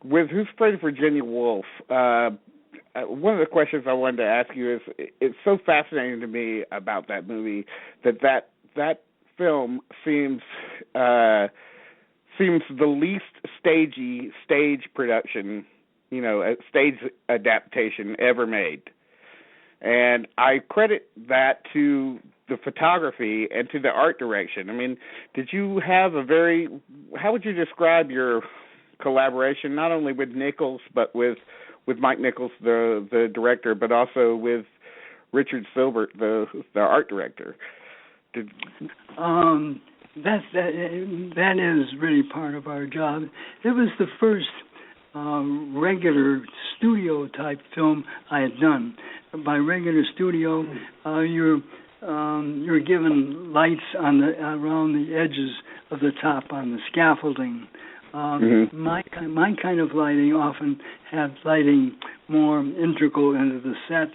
with Who's Afraid of Virginia Woolf, one of the questions I wanted to ask you is, it's so fascinating to me about that movie that film seems the least stagey stage production, a stage adaptation ever made. And I credit that to the photography and to the art direction. I mean, did you have how would you describe your collaboration, not only with Nichols, but with Mike Nichols, the director, but also with Richard Silbert, the art director? That is really part of our job. It was the first regular studio-type film I had done. By regular studio, you're given lights around the edges of the top on the scaffolding. My kind of lighting often had lighting more integral into the set,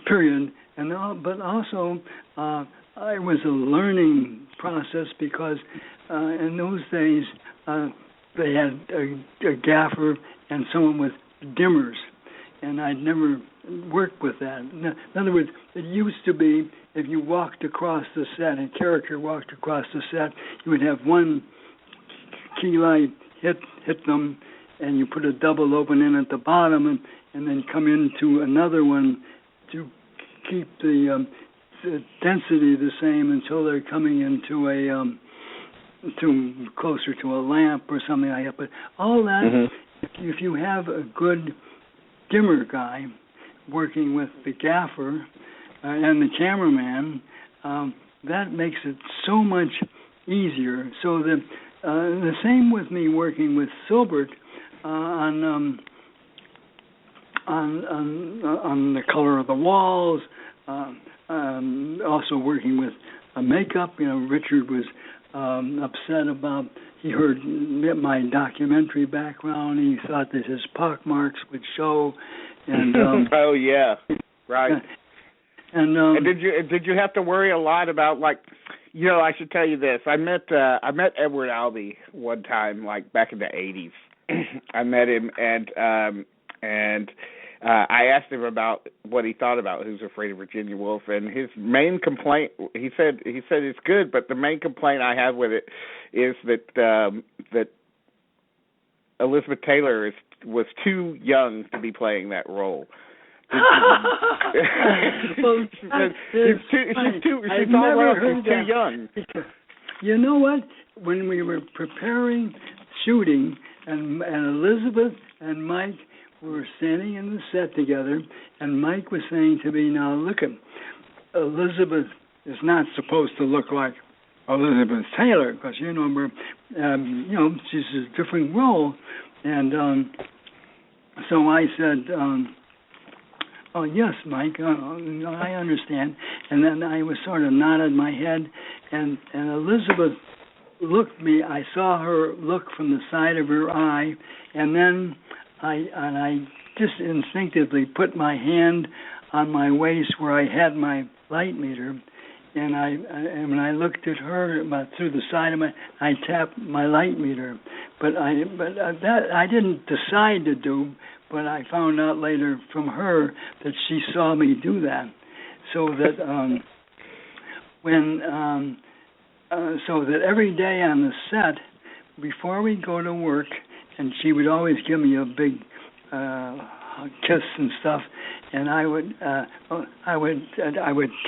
period. But also, it was a learning process because in those days they had a gaffer and someone with dimmers, and I'd never worked with that. In other words, it used to be if you walked across the set, a character walked across the set, you would have one key light hit them, and you put a double open in at the bottom, and then come into another one to keep the density the same until they're coming into closer to a lamp or something like that. But all that, if you have a good dimmer guy working with the gaffer and the cameraman, that makes it so much easier. So the same with me working with Silbert on the color of the walls, also working with makeup. Richard was upset about, he heard my documentary background. He thought that his pockmarks would show. And oh yeah, right. And did you have to worry a lot about, like, I should tell you this. I met Edward Albee one time, like back in the 80s. I met him, and I asked him about what he thought about Who's Afraid of Virginia Woolf, and his main complaint, he said it's good, but the main complaint I have with it is that Elizabeth Taylor was too young to be playing that role. She's too young. You know what? When we were preparing shooting, and Elizabeth and Mike were standing in the set together, and Mike was saying to me, "Now look, Elizabeth is not supposed to look like Elizabeth Taylor because she's a different role." And so I said, "Oh yes, Mike, I understand." And then I was sort of nodded my head, and Elizabeth looked at me. I saw her look from the side of her eye, and then I just instinctively put my hand on my waist where I had my light meter, and when I looked at her through the side of I tapped my light meter, but that I didn't decide to do, but I found out later from her that she saw me do that, so that so that every day on the set before we go to work. And she would always give me a big kiss and stuff, and I would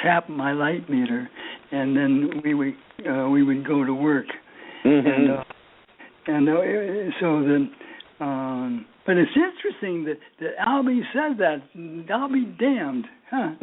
tap my light meter, and then we would go to work, and so then. But it's interesting that Albee said that. I'll be damned, huh?